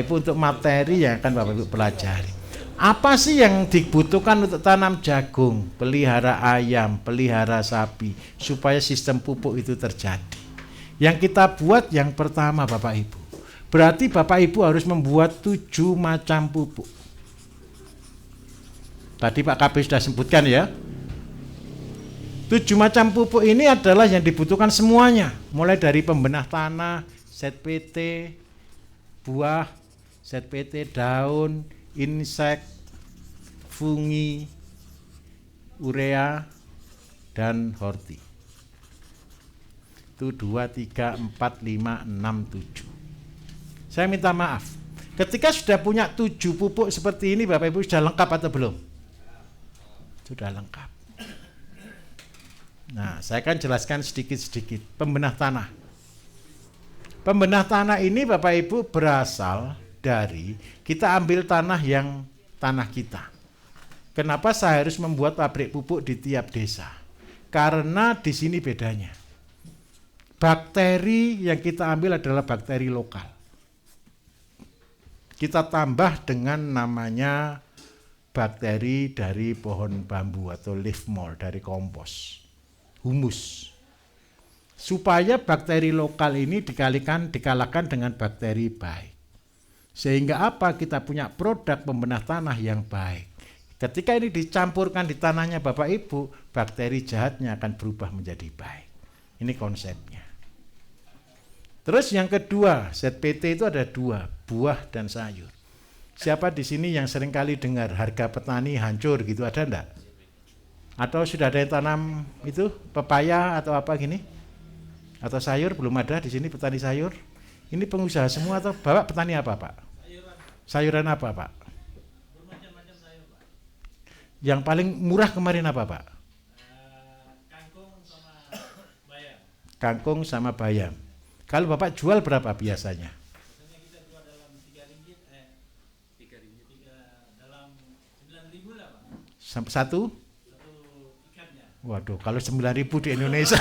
Untuk materi yang akan Bapak Ibu pelajari. Apa sih yang dibutuhkan untuk tanam jagung, pelihara ayam, pelihara sapi, supaya sistem pupuk itu terjadi? Yang kita buat yang pertama Bapak Ibu, berarti Bapak Ibu harus membuat 7 macam pupuk. Tadi Pak KB sudah sebutkan ya. 7 macam pupuk ini adalah yang dibutuhkan semuanya, mulai dari pembenah tanah, ZPT, buah, ZPT daun, insek, fungi, urea, dan horti. Itu 2, 3, 4, 5, 6, 7. Saya minta maaf, ketika sudah punya 7 pupuk seperti ini, Bapak Ibu sudah lengkap atau belum? Sudah lengkap. Nah, saya akan jelaskan sedikit-sedikit. Pembenah tanah. Pembenah tanah ini Bapak Ibu berasal dari kita ambil tanah yang tanah kita. Kenapa saya harus membuat pabrik pupuk di tiap desa? Karena di sini bedanya. Bakteri yang kita ambil adalah bakteri lokal. Kita tambah dengan namanya bakteri dari pohon bambu atau leaf mold dari kompos, humus. Supaya bakteri lokal ini dikalahkan dengan bakteri baik. Sehingga apa? Kita punya produk pembenah tanah yang baik. Ketika ini dicampurkan di tanahnya Bapak Ibu, bakteri jahatnya akan berubah menjadi baik. Ini konsepnya. Terus yang kedua, ZPT itu ada 2, buah dan sayur. Siapa di sini yang sering kali dengar harga petani hancur gitu, ada enggak? Atau sudah ada yang tanam itu pepaya atau apa gini? Atau sayur belum ada di sini petani sayur? Ini pengusaha semua atau Bapak petani apa Pak? Sayuran apa Pak? Bermacam-macam sayur Pak. Yang paling murah kemarin apa Pak? Kangkung sama bayam. Kangkung sama bayam. Kalau Bapak jual berapa biasanya? Biasanya kita jual dalam 3 ringgit, 3 dalam 9.000 lah Pak. Satu ikannya. Waduh, kalau 9.000 di Indonesia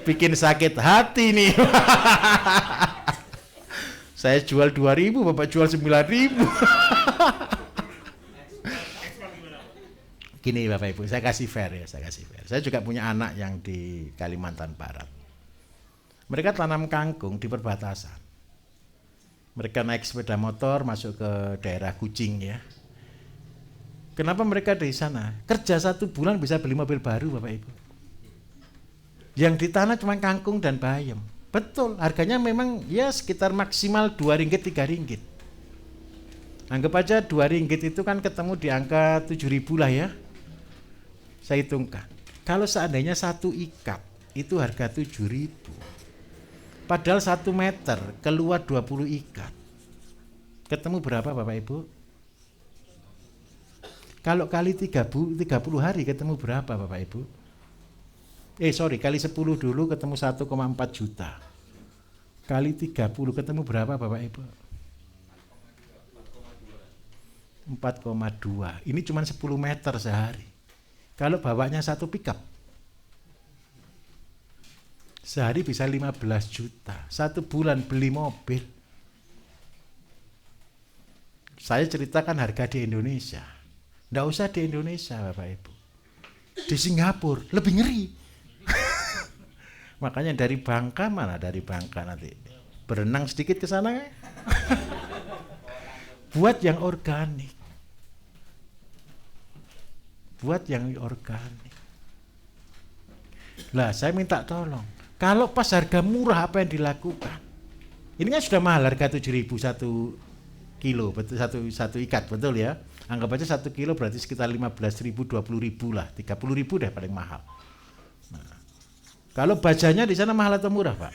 bikin sakit hati nih. Saya jual 2.000, Bapak jual 9.000. Gini Bapak Ibu, saya kasih fair ya, Saya juga punya anak yang di Kalimantan Barat. Mereka tanam kangkung di perbatasan. Mereka naik sepeda motor masuk ke daerah Kucing ya. Kenapa mereka di sana? Kerja 1 bulan bisa beli mobil baru Bapak Ibu. Yang ditanam cuma kangkung dan bayam. Betul, harganya memang ya sekitar maksimal 2 ringgit, 3 ringgit. Anggap aja 2 ringgit itu kan ketemu di angka 7.000 lah ya. Saya hitungkan. Kalau seandainya 1 ikat itu harga 7.000. Padahal 1 meter keluar 20 ikat. Ketemu berapa Bapak Ibu? Kalau kali 30 hari ketemu berapa Bapak Ibu? Kali 10 dulu ketemu 1,4 juta. Kali 30 ketemu berapa Bapak Ibu? 4,2. Ini cuma 10 meter sehari. Kalau bawanya 1 pickup, sehari bisa 15 juta. 1 bulan beli mobil. Saya ceritakan harga di Indonesia. Nggak usah di Indonesia Bapak Ibu. Di Singapura lebih ngeri. Makanya dari Bangka, mana dari Bangka nanti berenang sedikit ke sana. Buat yang organik. Lah saya minta tolong. Kalau pas harga murah apa yang dilakukan? Ini kan sudah mahal harga 7.000 1 kilo, betul, satu ikat, betul ya. Anggap aja 1 kilo berarti sekitar 15.000, 20.000 lah, 30.000 deh paling mahal. Nah, kalau bajanya di sana mahal atau murah Pak?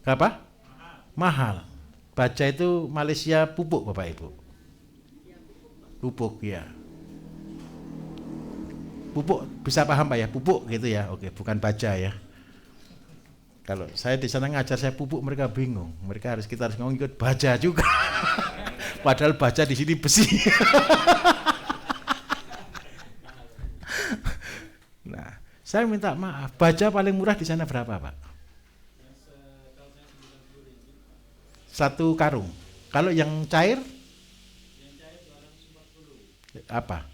Berapa? Mahal. Baja itu Malaysia pupuk Bapak Ibu. Pupuk ya. Pupuk bisa paham Pak ya, pupuk gitu ya. Oke, bukan baja ya. Kalau saya di sana ngajar saya pupuk mereka bingung. Kita harus ngomong ikut baja juga. Padahal baja di sini besi. Nah, saya minta maaf. Baja paling murah di sana berapa Pak? 1 karung. Kalau yang cair Yang cair 240. apa?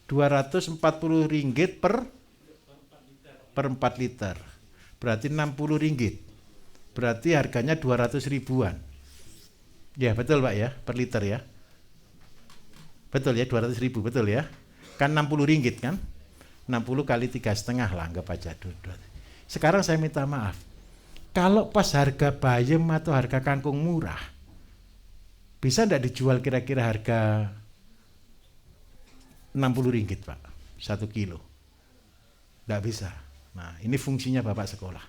240 ringgit per 4 liter. Berarti 60 ringgit. Berarti harganya 200 ribuan. Ya betul Pak ya, per liter ya. Betul ya, 200 ribu, betul ya. Kan 60 ringgit kan. 60 kali 3,5 lah, anggap aja. Sekarang saya minta maaf. Kalau pas harga bayam atau harga kangkung murah, bisa enggak dijual kira-kira harga 60 ringgit Pak, 1 kilo? Enggak bisa. Nah ini fungsinya Bapak sekolah.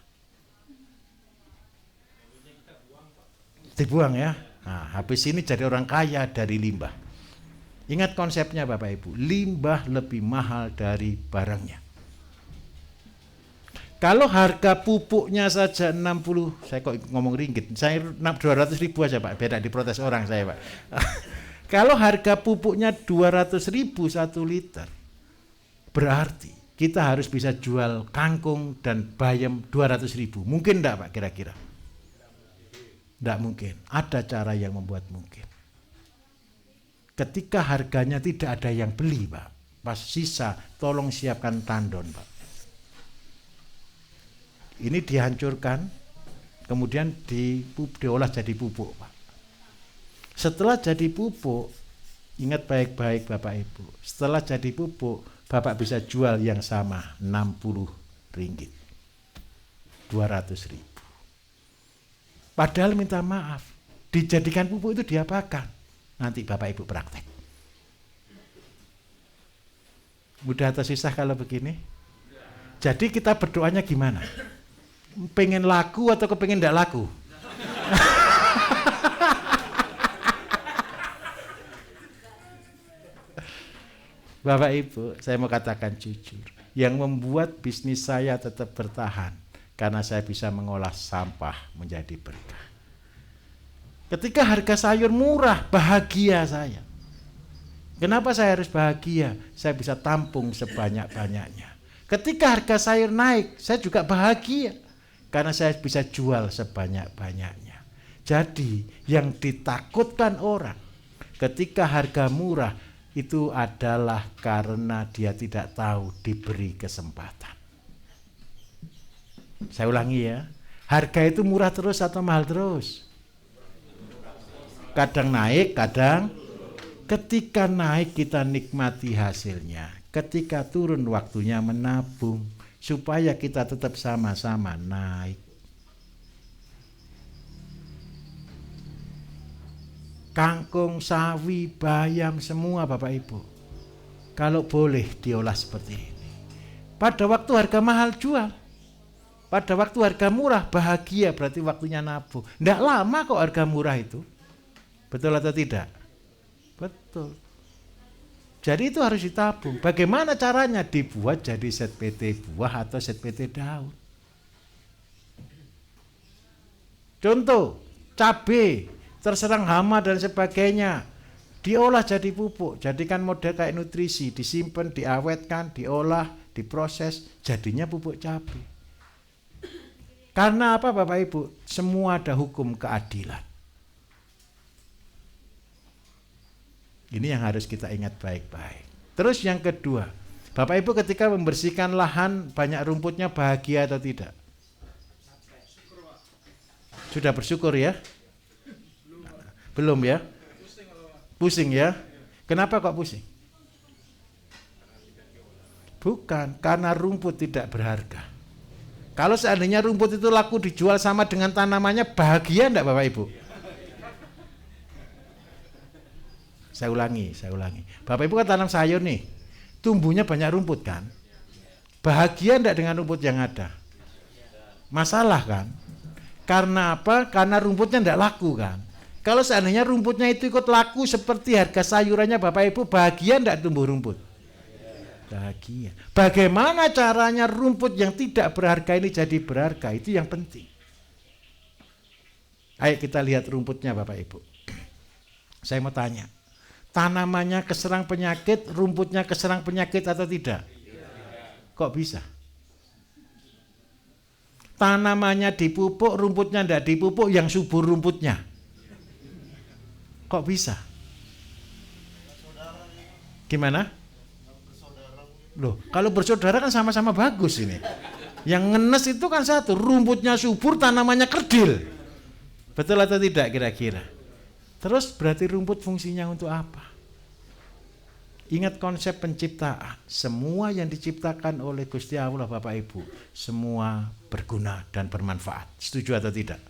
Dibuang ya. Nah habis ini jadi orang kaya dari limbah. Ingat konsepnya Bapak Ibu, limbah lebih mahal dari barangnya. Kalau harga pupuknya saja 60, saya kok ngomong ringgit, saya 200 ribu aja Pak, beda diprotes orang saya Pak. Kalau harga pupuknya 200 ribu 1 liter, berarti kita harus bisa jual kangkung dan bayam 200 ribu. Mungkin enggak Pak kira-kira? Enggak mungkin, ada cara yang membuat mungkin. Ketika harganya tidak ada yang beli Pak, pas sisa tolong siapkan tandon Pak. Ini dihancurkan, kemudian diolah jadi pupuk Pak. Setelah jadi pupuk, ingat baik-baik Bapak Ibu, setelah jadi pupuk Bapak bisa jual yang sama 60 ringgit, 200 ribu. Padahal minta maaf, dijadikan pupuk itu diapakan? Nanti Bapak Ibu praktek. Mudah atau susah kalau begini? Jadi kita berdoanya gimana? Pengen laku atau kepengen tidak laku? Bapak Ibu, saya mau katakan jujur, yang membuat bisnis saya tetap bertahan karena saya bisa mengolah sampah menjadi berkah. Ketika harga sayur murah, bahagia saya. Kenapa saya harus bahagia? Saya bisa tampung sebanyak-banyaknya. Ketika harga sayur naik, saya juga bahagia karena saya bisa jual sebanyak-banyaknya. Jadi yang ditakutkan orang ketika harga murah itu adalah karena dia tidak tahu diberi kesempatan. Saya ulangi ya, harga itu murah terus atau mahal terus? Kadang naik, kadang ketika naik kita nikmati hasilnya. Ketika turun waktunya menabung supaya kita tetap sama-sama naik. Kangkung, sawi, bayam semua Bapak Ibu, kalau boleh diolah seperti ini. Pada waktu harga mahal jual, pada waktu harga murah bahagia, berarti waktunya nabung. Tidak lama kok harga murah itu. Betul atau tidak? Betul. Jadi itu harus ditabung. Bagaimana caranya? Dibuat jadi set PT buah atau set PT daun. Contoh, cabai terserang hama dan sebagainya, diolah jadi pupuk, jadikan model kayak nutrisi, disimpan, diawetkan, diolah, diproses, jadinya pupuk cabai. Karena apa Bapak Ibu? Semua ada hukum keadilan. Ini yang harus kita ingat baik-baik. Terus yang kedua, Bapak Ibu ketika membersihkan lahan banyak rumputnya bahagia atau tidak? Sudah bersyukur ya? Belum ya? Pusing ya? Kenapa kok pusing? Bukan, karena rumput tidak berharga. Kalau seandainya rumput itu laku dijual sama dengan tanamannya, bahagia enggak Bapak Ibu? Saya ulangi. Bapak Ibu kan tanam sayur nih, tumbuhnya banyak rumput kan? Bahagia enggak dengan rumput yang ada? Masalah kan? Karena apa? Karena rumputnya enggak laku kan? Kalau seandainya rumputnya itu ikut laku seperti harga sayurannya Bapak Ibu, bahagia enggak tumbuh rumput? Bahagia. Bagaimana caranya rumput yang tidak berharga ini jadi berharga? Itu yang penting. Ayo kita lihat rumputnya Bapak Ibu. Saya mau tanya, tanamannya keserang penyakit, rumputnya keserang penyakit atau tidak? Kok bisa? tanamannya dipupuk, rumputnya tidak dipupuk, yang subur rumputnya. Kok bisa? Gimana? Loh, kalau bersaudara kan sama-sama bagus ini. Yang ngenes itu kan satu, rumputnya subur, tanamannya kerdil. Betul atau tidak kira-kira? Terus berarti rumput fungsinya untuk apa? Ingat konsep penciptaan. Semua yang diciptakan oleh Gusti Allah Bapak Ibu, semua berguna dan bermanfaat. Setuju atau tidak?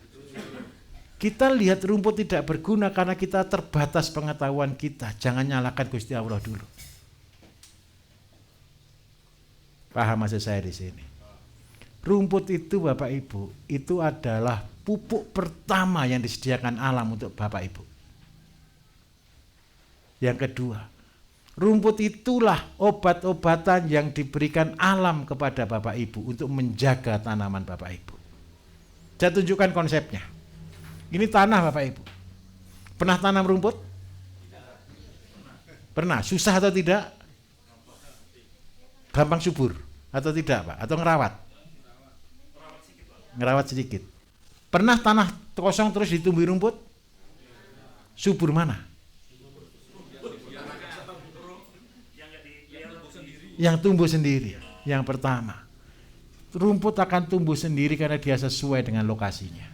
Kita lihat rumput tidak berguna karena kita terbatas pengetahuan kita. Jangan nyalakan Gusti Allah dulu. Paham maksud saya di sini? Rumput itu Bapak Ibu, itu adalah pupuk pertama yang disediakan alam untuk Bapak Ibu. Yang kedua, rumput itulah obat-obatan yang diberikan alam kepada Bapak Ibu untuk menjaga tanaman Bapak Ibu. Saya tunjukkan konsepnya. Ini tanah Bapak Ibu. Pernah tanam rumput? Pernah. Susah atau tidak? Gampang subur atau tidak Pak? Atau ngerawat? Ngerawat sedikit. Pernah tanah kosong terus ditumbuhi rumput? Subur mana? Yang tumbuh sendiri. Yang pertama, rumput akan tumbuh sendiri karena dia sesuai dengan lokasinya.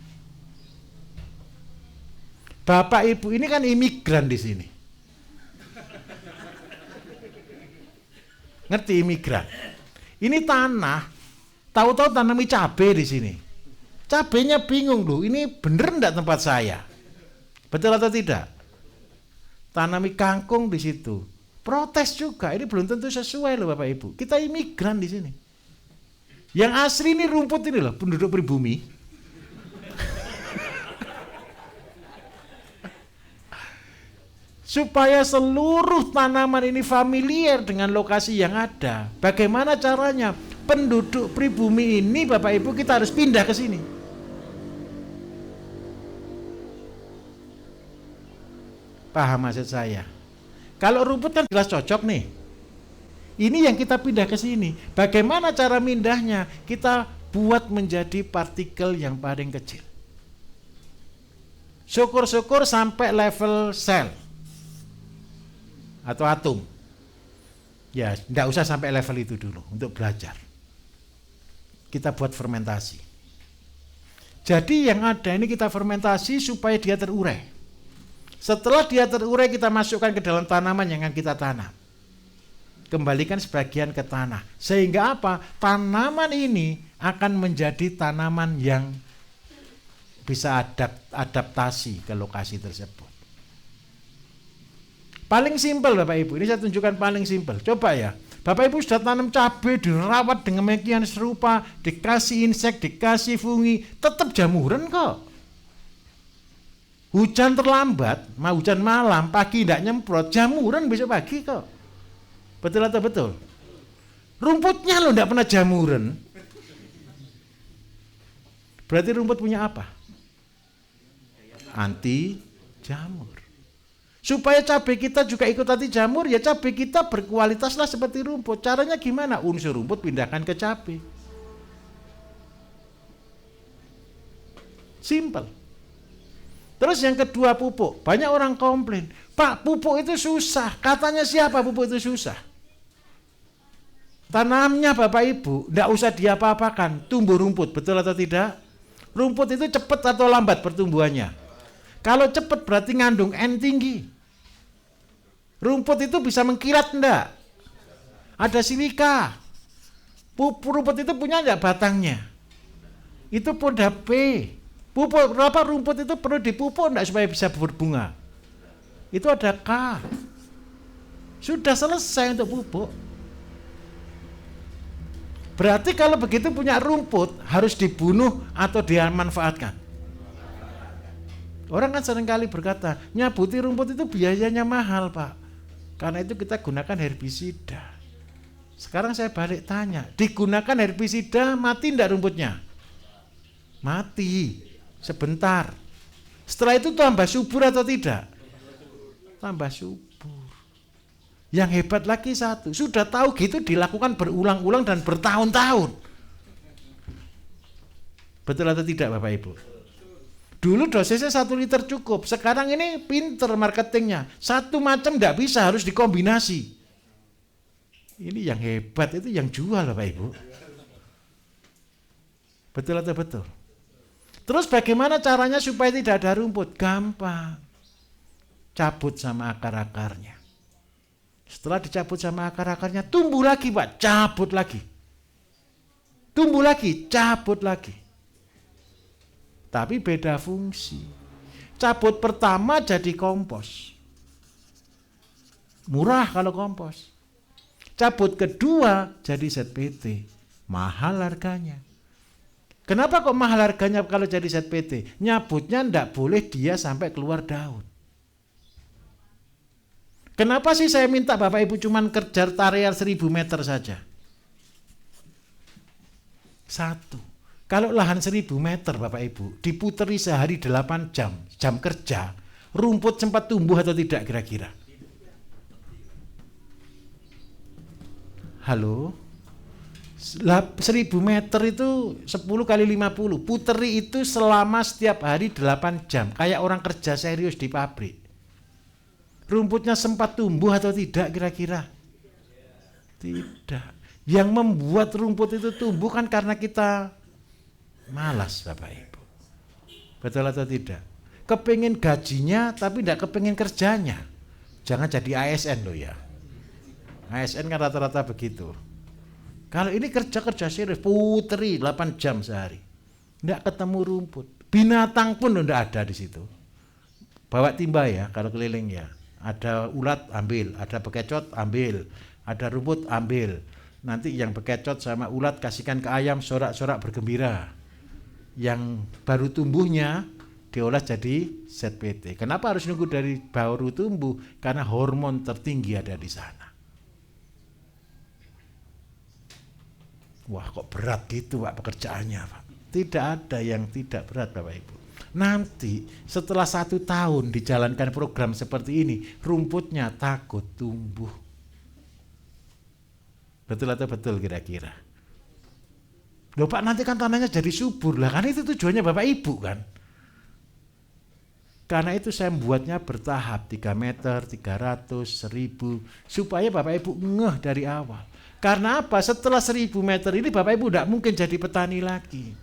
Bapak Ibu ini kan imigran di sini. Ngerti imigran? Ini tanah, tahu-tahu tanami cabai di sini. Cabainya bingung loh, ini bener enggak tempat saya? Betul atau tidak? Tanami kangkung di situ. Protes juga, ini belum tentu sesuai loh Bapak Ibu. Kita imigran di sini. Yang asli ini rumput ini loh, penduduk pribumi. Supaya seluruh tanaman ini familiar dengan lokasi yang ada. Bagaimana caranya? Penduduk pribumi ini Bapak Ibu kita harus pindah ke sini. Paham maksud saya? Kalau rumput kan jelas cocok nih. Ini yang kita pindah ke sini. Bagaimana cara pindahnya? Kita buat menjadi partikel yang paling kecil. Syukur-syukur sampai level sel atau atom. Ya, tidak usah sampai level itu dulu untuk belajar. Kita buat fermentasi. Jadi yang ada ini kita fermentasi supaya dia terurai. Setelah dia terurai kita masukkan ke dalam tanaman yang akan kita tanam. Kembalikan sebagian ke tanah. Sehingga apa? Tanaman ini akan menjadi tanaman yang bisa adaptasi ke lokasi tersebut. Paling simpel Bapak Ibu, ini saya tunjukkan paling simpel. Coba ya, Bapak Ibu sudah tanam cabai, dirawat dengan demikian serupa, dikasih insek, dikasih fungi, tetap jamuran kok. Hujan terlambat, mau hujan malam, pagi tidak nyemprot, jamuran besok pagi kok. Betul atau betul? Rumputnya loh tidak pernah jamuran. Berarti rumput punya apa? Anti jamur. Supaya cabai kita juga ikut anti jamur, ya cabai kita berkualitaslah seperti rumput. Caranya gimana? Unsur rumput pindahkan ke cabai. Simple. Terus yang kedua pupuk. Banyak orang komplain, Pak, pupuk itu susah. Katanya siapa pupuk itu susah? Tanamnya Bapak Ibu tidak usah diapa-apakan, tumbuh rumput, betul atau tidak? Rumput itu cepat atau lambat pertumbuhannya? Kalau cepat berarti ngandung N tinggi. Rumput itu bisa mengkilat enggak? Ada silika. Rumput itu punya enggak batangnya? Itu poda P. Pupuk berapa rumput itu perlu dipupuk enggak supaya bisa berbunga? Itu ada K. Sudah selesai untuk pupuk. Berarti kalau begitu punya rumput harus dibunuh atau dimanfaatkan. Orang kan seringkali berkata, nyabuti rumput itu biayanya mahal Pak. Karena itu kita gunakan herbisida. Sekarang saya balik tanya, digunakan herbisida mati enggak rumputnya? Mati, sebentar. Setelah itu tambah subur atau tidak? Tambah subur. Yang hebat lagi satu, sudah tahu gitu dilakukan berulang-ulang dan bertahun-tahun. Betul atau tidak Bapak Ibu? Dulu dosisnya 1 liter cukup, sekarang ini pinter marketingnya. Satu macam tidak bisa, harus dikombinasi. Ini yang hebat, itu yang jual Bapak Ibu. Betul atau betul? Terus bagaimana caranya supaya tidak ada rumput? Gampang. Cabut sama akar-akarnya. Setelah dicabut sama akar-akarnya, tumbuh lagi Pak, cabut lagi. Tumbuh lagi, cabut lagi. Tapi beda fungsi. Cabut pertama jadi kompos. Murah kalau kompos. Cabut kedua jadi ZPT. Mahal harganya. Kenapa kok mahal harganya kalau jadi ZPT? Nyabutnya ndak boleh dia sampai keluar daun. Kenapa sih saya minta Bapak Ibu cuman kejar tarian 1000 meter saja? Satu. Kalau lahan 1000 meter Bapak Ibu diputeri sehari 8 jam, jam kerja, rumput sempat tumbuh atau tidak kira-kira? Halo? 1000 meter itu 10 kali 50, puteri itu selama setiap hari 8 jam, kayak orang kerja serius di pabrik. Rumputnya sempat tumbuh atau tidak kira-kira? Tidak. Yang membuat rumput itu tumbuh kan karena kita malas Bapak Ibu. Betul atau tidak? Kepingin gajinya tapi tidak kepingin kerjanya. Jangan jadi ASN loh ya. ASN kan rata-rata begitu. Kalau ini kerja serius, puteri 8 jam sehari. Tidak ketemu rumput. Binatang pun tidak ada di situ. Bawa timba ya kalau keliling ya. Ada ulat ambil, ada bekecot ambil, ada rumput ambil. Nanti yang bekecot sama ulat kasihkan ke ayam, sorak-sorak bergembira. Yang baru tumbuhnya diolah jadi ZPT. Kenapa harus nunggu dari baru tumbuh? Karena hormon tertinggi ada di sana. Wah kok berat gitu Pak pekerjaannya Pak. Tidak ada yang tidak berat Bapak Ibu. Nanti setelah 1 tahun dijalankan program seperti ini, rumputnya takut tumbuh. Betul atau betul kira-kira? Loh Pak nanti kan tanahnya jadi subur lah, kan itu tujuannya Bapak Ibu kan. Karena itu saya membuatnya bertahap 3 meter, 300, 1000 supaya Bapak Ibu ngeh dari awal. Karena apa? Setelah 1000 meter ini Bapak Ibu tidak mungkin jadi petani lagi.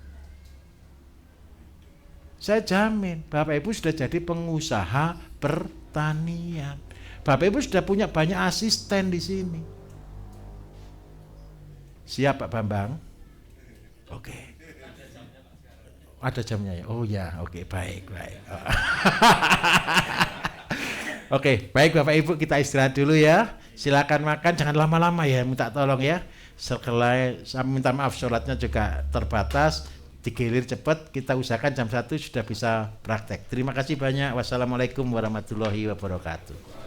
Saya jamin Bapak Ibu sudah jadi pengusaha pertanian. Bapak Ibu sudah punya banyak asisten di sini. Siap Pak Bambang? Oke. Ada jamnya ya? Oh ya, oke, baik. Oke, baik Bapak Ibu, kita istirahat dulu ya. Silakan makan, jangan lama-lama ya, minta tolong ya. Setelah saya minta maaf, sholatnya juga terbatas, digilir cepat, kita usahakan jam 1 sudah bisa praktek. Terima kasih banyak. Wassalamualaikum warahmatullahi wabarakatuh.